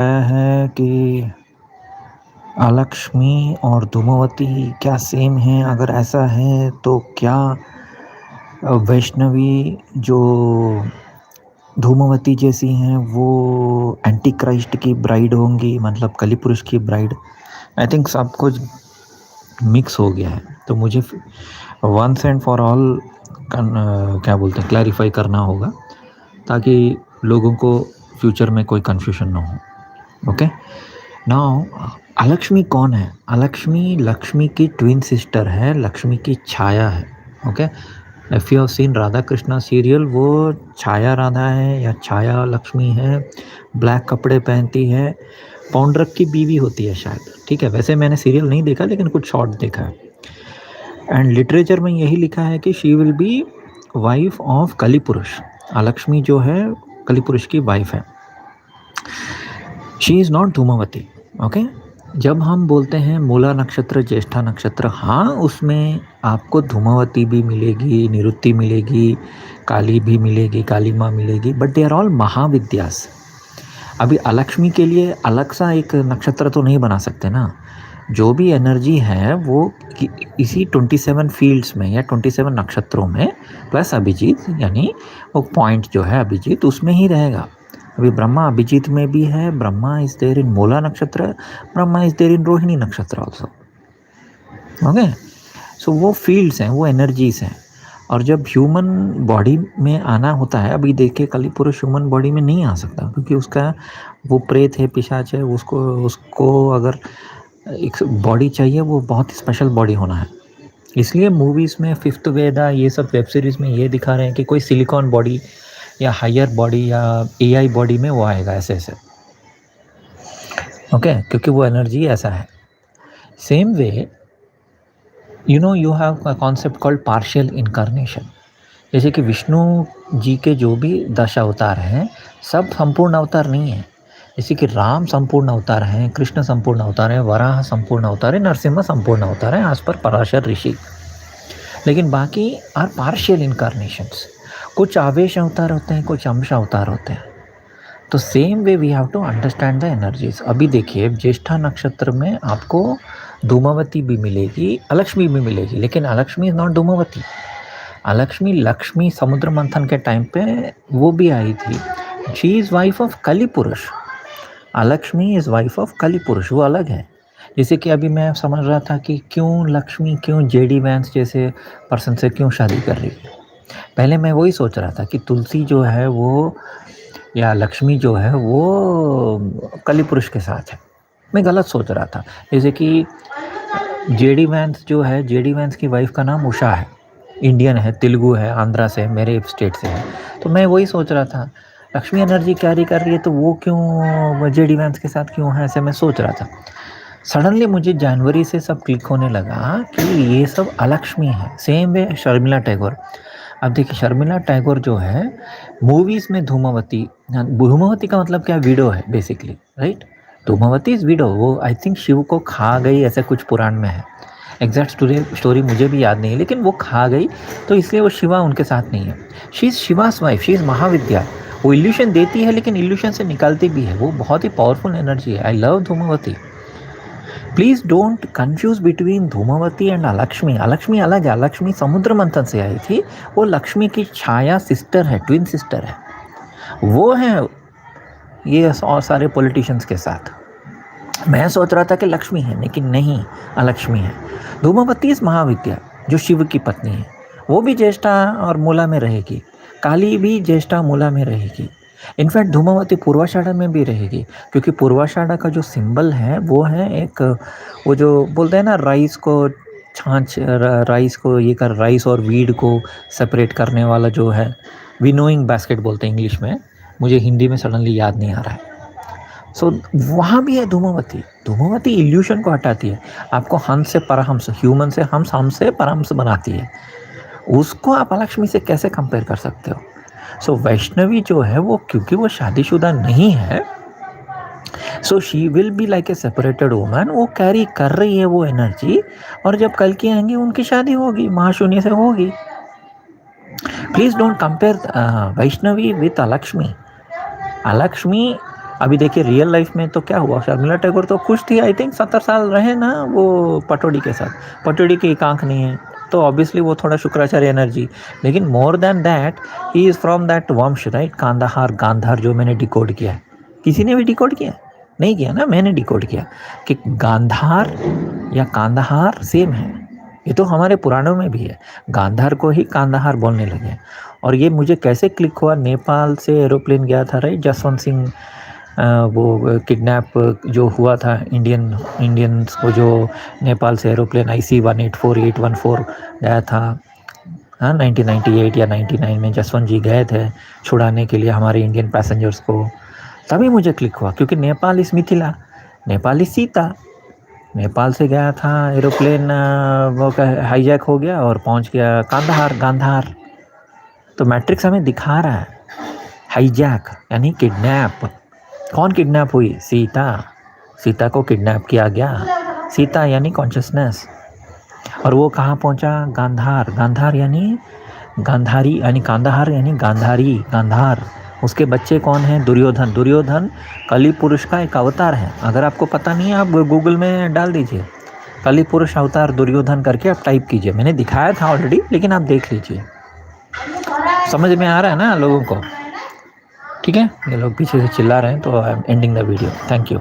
है कि अलक्ष्मी और धूमावती क्या सेम हैं? अगर ऐसा है तो क्या वैष्णवी जो धूमावती जैसी हैं वो एंटी क्राइस्ट की ब्राइड होंगी, मतलब कली पुरुष की ब्राइड? आई थिंक सब कुछ मिक्स हो गया है, तो मुझे वंस एंड फॉर ऑल क्या बोलते हैं, क्लैरिफाई करना होगा ताकि लोगों को फ्यूचर में कोई कन्फ्यूजन ना हो। ओके, नाउ अलक्ष्मी कौन है? अलक्ष्मी लक्ष्मी की ट्विन सिस्टर है, लक्ष्मी की छाया है। Okay, if you have seen Radha Krishna serial, वो छाया राधा है या छाया लक्ष्मी है, ब्लैक कपड़े पहनती है, पौंड्रक की बीवी होती है शायद। ठीक है, वैसे मैंने सीरियल नहीं देखा लेकिन कुछ शॉर्ट देखा है। एंड लिटरेचर में यही लिखा है कि she will be wife of कली पुरुष। अलक्ष्मी जो है कली पुरुष की वाइफ है। She is not Dhumavati. Okay, जब हम बोलते हैं मूला नक्षत्र, ज्येष्ठा नक्षत्र, हाँ उसमें आपको धूमावती भी मिलेगी, निरुक्ति मिलेगी, काली भी मिलेगी, काली माँ मिलेगी, बट दे आर ऑल महाविद्यास। अभी अलक्ष्मी के लिए अलग सा एक नक्षत्र तो नहीं बना सकते ना। जो भी एनर्जी है वो इसी 27 फील्ड्स में या 27 नक्षत्रों में प्लस अभिजीत, यानी वो पॉइंट जो है अभिजीत उसमें ही रहेगा। अभी ब्रह्मा अभिजीत में भी है, Brahma is there in Mula nakshatra, Brahma is there in Rohini nakshatra also. Okay, सो वो फील्ड्स हैं, वो एनर्जीज हैं। और जब ह्यूमन बॉडी में आना होता है, अभी देखिए कली पुरुष ह्यूमन बॉडी में नहीं आ सकता क्योंकि उसका वो प्रेत है, पिशाच है, उसको अगर एक बॉडी चाहिए, वो बहुत स्पेशल बॉडी होना है। इसलिए मूवीज़ में फिफ्थ वेदा ये सब वेब सीरीज़ में ये दिखा रहे हैं कि कोई सिलिकॉन बॉडी या हायर बॉडी या एआई बॉडी में वो आएगा ऐसे ऐसे। ओके, क्योंकि वो एनर्जी ऐसा है। Same way you have a concept called partial incarnation. जैसे कि विष्णु जी के जो भी 10 अवतार हैं, सब संपूर्ण अवतार नहीं है। जैसे कि राम संपूर्ण अवतार हैं, कृष्ण संपूर्ण अवतार है, वराह संपूर्ण अवतार है, नरसिम्हा संपूर्ण अवतार है, आज पर पराशर ऋषि। लेकिन बाकी आर पार्शियल इनकारनेशंस। कुछ आवेश अवतार होते हैं, कुछ अंश अवतार होते हैं। तो same way we have to understand the energies. अभी देखिए ज्येष्ठा नक्षत्र में आपको धूमावती भी मिलेगी, अलक्ष्मी भी मिलेगी, लेकिन अलक्ष्मी इज नॉट धूमावती। अलक्ष्मी लक्ष्मी समुद्र मंथन के टाइम पे वो भी आई थी। शी इज़ वाइफ ऑफ कली पुरुष। अलक्ष्मी इज़ वाइफ ऑफ कली पुरुष, वो अलग है। जैसे कि अभी मैं समझ रहा था कि क्यों लक्ष्मी, क्यों जेडी वैंस जैसे पर्सन से क्यों शादी कर रही है। पहले मैं वही सोच रहा था कि तुलसी जो है वो या लक्ष्मी जो है वो कली पुरुष के साथ है। मैं गलत सोच रहा था। जैसे कि जेडी वैंस जो है, जेडी वैंस की वाइफ का नाम उषा है, इंडियन है, तेलुगु है, आंध्रा से, मेरे स्टेट से है। तो मैं वही सोच रहा था लक्ष्मी एनर्जी कैरी कर रही है तो वो क्यों जेडी वैंस के साथ क्यों है, ऐसे मैं सोच रहा था। सडनली मुझे जनवरी से सब क्लिक होने लगा कि ये सब अलक्ष्मी है। Same way Sharmila Tagore. अब देखिए शर्मिला टैगोर जो है मूवीज़ में धूमावती, धूमावती का मतलब क्या, विडो है basically, right. Dhumavati is window. वो आई थिंक शिव को खा गई, ऐसे कुछ पुराण में है। एग्जैक्ट स्टोरी मुझे भी याद नहीं है, लेकिन वो खा गई तो इसलिए वो शिवा उनके साथ नहीं है। She is Shiva's wife, she is Mahavidya. वो इल्यूशन देती है लेकिन इल्यूशन से निकालती भी है। वो बहुत ही पावरफुल एनर्जी है। I love Dhumavati. Please don't confuse between Dhumavati and Alakshmi. Alakshmi अलग है, अलक्ष्मी समुद्र मंथन से आई थी। वो लक्ष्मी की छाया सिस्टर है, ट्विन सिस्टर है। वो है ये और सारे पॉलिटिशियंस के साथ। मैं सोच रहा था कि लक्ष्मी है, लेकिन नहीं, अलक्ष्मी है। धूमावती इस महाविद्या जो शिव की पत्नी है, वो भी ज्येष्ठा और मूला में रहेगी। काली भी ज्येष्ठा मूला में रहेगी। इनफैक्ट धूमावती पूर्वाषाढ़ा में भी रहेगी, क्योंकि पूर्वाषाढ़ा का जो सिंबल है वो है एक, वो जो बोलते हैं ना राइस को छाछ, राइस को ये कर, राइस और वीड को सेपरेट करने वाला जो है, विनोइंग बास्केट बोलते हैं इंग्लिश में, मुझे हिंदी में सडनली याद नहीं आ रहा है। सो वहाँ भी है धूमावती। धूमावती इल्यूशन को हटाती है, आपको हंस से परहंस, ह्यूमन से हंस, हम से परहंस बनाती है। उसको आप अलक्ष्मी से कैसे कंपेयर कर सकते हो? सो वैष्णवी जो है वो, क्योंकि वो शादीशुदा नहीं है, so she will be like a separated woman. वो कैरी कर रही है वो एनर्जी, और जब कल की आएंगी उनकी शादी होगी, महाशून्य से होगी। Please don't compare Vaishnavi with Alakshmi. Alakshmi अभी देखिए रियल लाइफ में तो क्या हुआ, शर्मिला टैगोर तो खुश थी, आई थिंक 70 साल रहे ना वो पटौड़ी के साथ। पटौड़ी की एक आंख नहीं है तो ऑब्वियसली वो थोड़ा शुक्राचार्य एनर्जी, लेकिन more than that he is from that वंश, राइट। कांधार गांधार जो मैंने डिकोड किया है, किसी ने भी डिकोड किया नहीं किया ना, मैंने डिकोड किया कि गांधार या कांधार सेम है। ये तो हमारे पुराणों में भी है, गांधार को ही कांधार बोलने लगे। और ये मुझे कैसे क्लिक हुआ, नेपाल से एरोप्लेन गया था, राइट, जसवंत सिंह वो किडनैप जो हुआ था इंडियंस को, जो नेपाल से एरोप्लेन IC-184-814 गया था, हाँ 1998 या 99 में जसवंत जी गए थे छुड़ाने के लिए हमारे इंडियन पैसेंजर्स को। तभी मुझे क्लिक हुआ, क्योंकि नेपाल इस मिथिला, नेपाल इस सीता। नेपाल से गया था एरोप्लेन, वो हाईजैक हो गया और पहुंच गया कांधार गांधार। तो मैट्रिक्स हमें दिखा रहा है हाईजैक यानी किडनैप। कौन किडनैप हुई? सीता। सीता को किडनैप किया गया, सीता यानी कॉन्शियसनेस। और वो कहाँ पहुँचा? गांधार। गांधार यानी गांधारी, यानी कांधार यानी गांधारी, गांधार। उसके बच्चे कौन हैं? दुर्योधन। दुर्योधन कली पुरुष का एक अवतार है। अगर आपको पता नहीं है आप गूगल में डाल दीजिए कली पुरुष अवतार दुर्योधन करके, आप टाइप कीजिए। मैंने दिखाया था ऑलरेडी, लेकिन आप देख लीजिए। समझ में आ रहा है ना लोगों को? ठीक है, ये लोग पीछे से चिल्ला रहे हैं तो I am ending the video. Thank you.